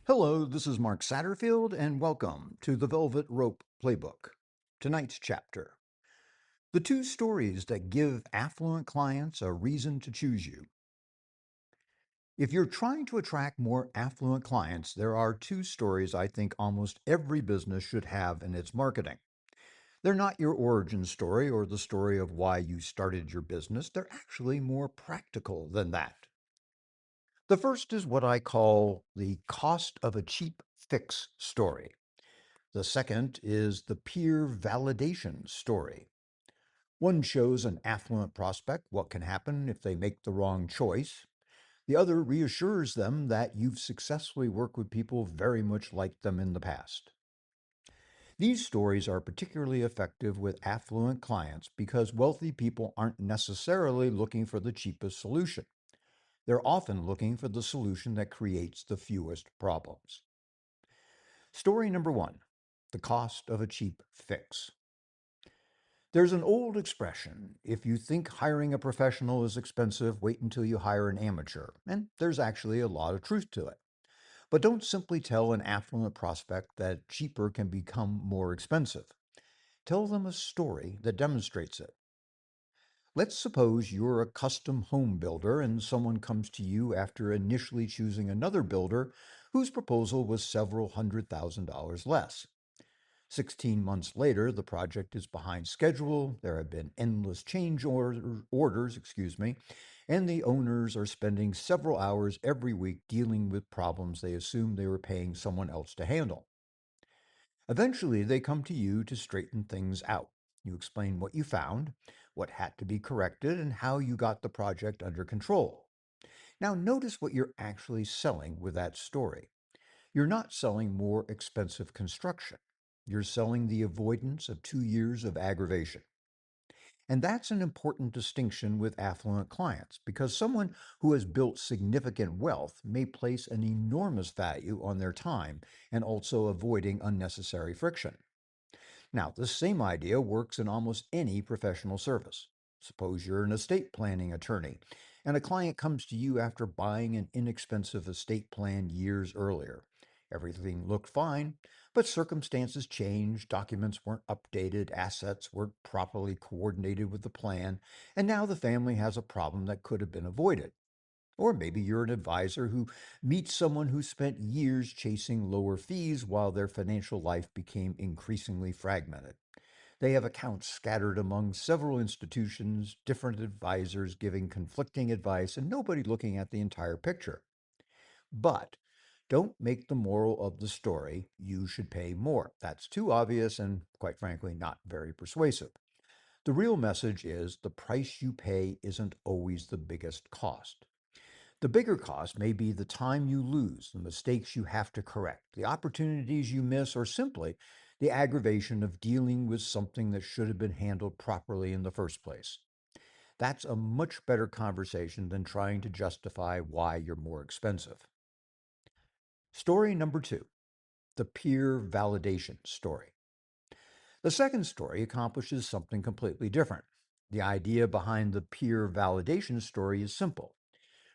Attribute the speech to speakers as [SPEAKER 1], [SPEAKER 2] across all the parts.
[SPEAKER 1] Hello, this is Mark Satterfield, and welcome to the Velvet Rope Playbook. Tonight's chapter: the two stories that give affluent clients a reason to choose you. If you're trying to attract more affluent clients, there are two stories I think almost every business should have in its marketing. They're not your origin story or the story of why you started your business, they're actually more practical than that. The first is what I call the cost of a cheap fix story. The second is the peer validation story. One shows an affluent prospect what can happen if they make the wrong choice. The other reassures them that you've successfully worked with people very much like them in the past. These stories are particularly effective with affluent clients because wealthy people aren't necessarily looking for the cheapest solution. They're often looking for the solution that creates the fewest problems. Story number one: the cost of a cheap fix. There's an old expression: if you think hiring a professional is expensive, wait until you hire an amateur. And there's actually a lot of truth to it. But don't simply tell an affluent prospect that cheaper can become more expensive. Tell them a story that demonstrates it. Let's suppose you're a custom home builder and someone comes to you after initially choosing another builder whose proposal was several $100,000 less. 16 months later, the project is behind schedule. There have been endless orders, and the owners are spending several hours every week dealing with problems they assumed they were paying someone else to handle. Eventually, they come to you to straighten things out. You explain what you found, what had to be corrected, and how you got the project under control. Now, notice what you're actually selling with that story. You're not selling more expensive construction. You're selling the avoidance of 2 years of aggravation. And that's an important distinction with affluent clients because someone who has built significant wealth may place an enormous value on their time and also avoiding unnecessary friction. Now, the same idea works in almost any professional service. Suppose you're an estate planning attorney and a client comes to you after buying an inexpensive estate plan years earlier. Everything looked fine, but circumstances changed, documents weren't updated, assets weren't properly coordinated with the plan, and now the family has a problem that could have been avoided. Or maybe you're an advisor who meets someone who spent years chasing lower fees while their financial life became increasingly fragmented. They have accounts scattered among several institutions, different advisors giving conflicting advice, and nobody looking at the entire picture. But don't make the moral of the story you should pay more. That's too obvious and, quite frankly, not very persuasive. The real message is the price you pay isn't always the biggest cost. The bigger cost may be the time you lose, the mistakes you have to correct, the opportunities you miss, or simply the aggravation of dealing with something that should have been handled properly in the first place. That's a much better conversation than trying to justify why you're more expensive. Story number two: the peer validation story. The second story accomplishes something completely different. The idea behind the peer validation story is simple.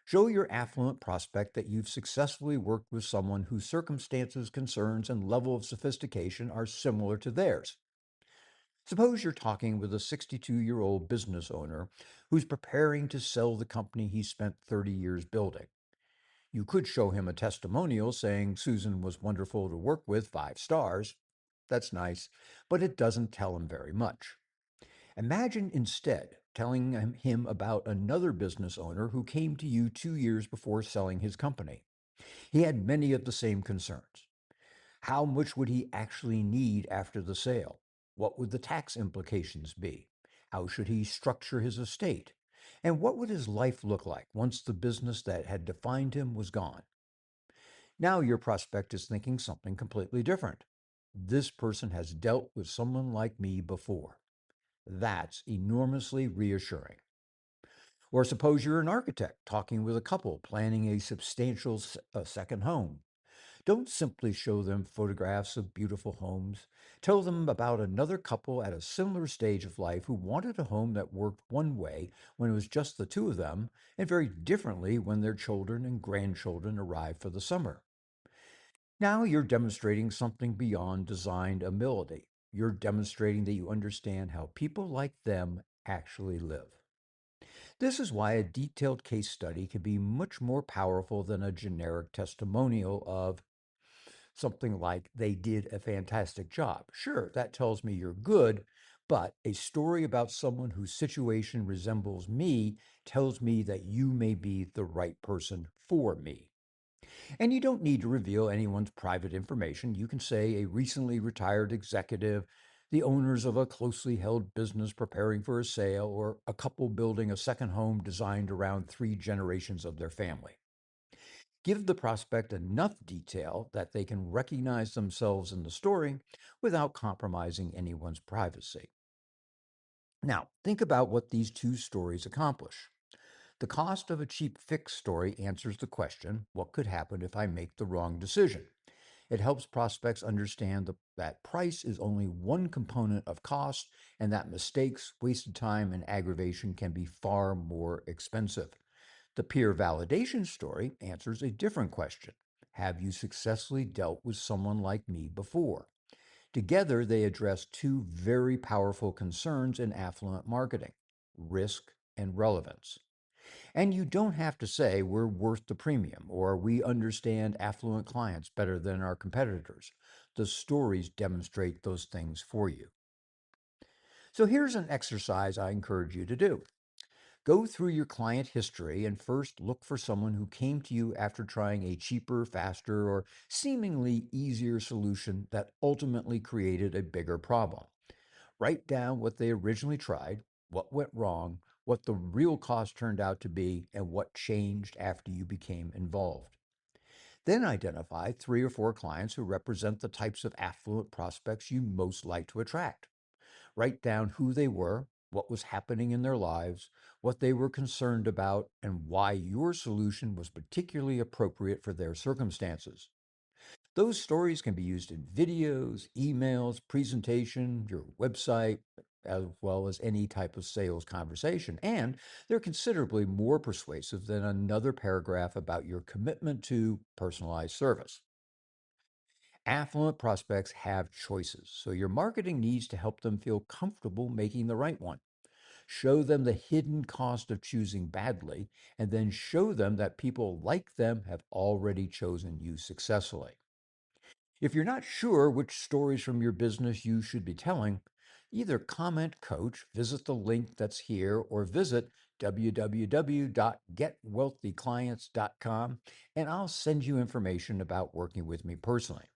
[SPEAKER 1] Show your affluent prospect that you've successfully worked with someone whose circumstances, concerns, and level of sophistication are similar to theirs. Suppose you're talking with a 62-year-old business owner who's preparing to sell the company he spent 30 years building. You could show him a testimonial saying Susan was wonderful to work with, 5 stars. That's nice, but it doesn't tell him very much. Imagine instead telling him about another business owner who came to you 2 years before selling his company. He had many of the same concerns. How much would he actually need after the sale? What would the tax implications be? How should he structure his estate? And what would his life look like once the business that had defined him was gone? Now your prospect is thinking something completely different. This person has dealt with someone like me before. That's enormously reassuring. Or suppose you're an architect talking with a couple planning a substantial second home. Don't simply show them photographs of beautiful homes. Tell them about another couple at a similar stage of life who wanted a home that worked one way when it was just the two of them, and very differently when their children and grandchildren arrived for the summer. Now you're demonstrating something beyond designed ability. You're demonstrating that you understand how people like them actually live. This is why a detailed case study can be much more powerful than a generic testimonial of something like, they did a fantastic job. Sure, that tells me you're good, but a story about someone whose situation resembles me tells me that you may be the right person for me. And you don't need to reveal anyone's private information. You can say a recently retired executive, the owners of a closely held business preparing for a sale, or a couple building a second home designed around three generations of their family. Give the prospect enough detail that they can recognize themselves in the story without compromising anyone's privacy. Now, think about what these two stories accomplish. The cost of a cheap fix story answers the question, what could happen if I make the wrong decision? It helps prospects understand that price is only one component of cost and that mistakes, wasted time, and aggravation can be far more expensive. The peer validation story answers a different question. Have you successfully dealt with someone like me before? Together, they address two very powerful concerns in affluent marketing: risk and relevance. And you don't have to say we're worth the premium or we understand affluent clients better than our competitors. The stories demonstrate those things for you. So here's an exercise I encourage you to do. Go through your client history and first look for someone who came to you after trying a cheaper, faster, or seemingly easier solution that ultimately created a bigger problem. Write down what they originally tried, what went wrong, what the real cost turned out to be, and what changed after you became involved. Then identify three or four clients who represent the types of affluent prospects you most like to attract. Write down who they were, what was happening in their lives, what they were concerned about, and why your solution was particularly appropriate for their circumstances. Those stories can be used in videos, emails, presentation, your website, as well as any type of sales conversation. And they're considerably more persuasive than another paragraph about your commitment to personalized service. Affluent prospects have choices, so your marketing needs to help them feel comfortable making the right one. Show them the hidden cost of choosing badly, and then show them that people like them have already chosen you successfully. If you're not sure which stories from your business you should be telling, either comment Coach, visit the link that's here, or visit www.getwealthyclients.com and I'll send you information about working with me personally.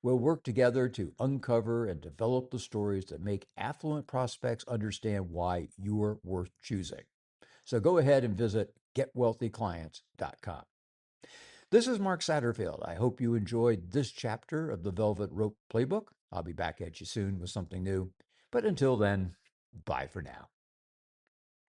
[SPEAKER 1] We'll work together to uncover and develop the stories that make affluent prospects understand why you're worth choosing. So go ahead and visit getwealthyclients.com. This is Mark Satterfield. I hope you enjoyed this chapter of the Velvet Rope Playbook. I'll be back at you soon with something new. But until then, bye for now.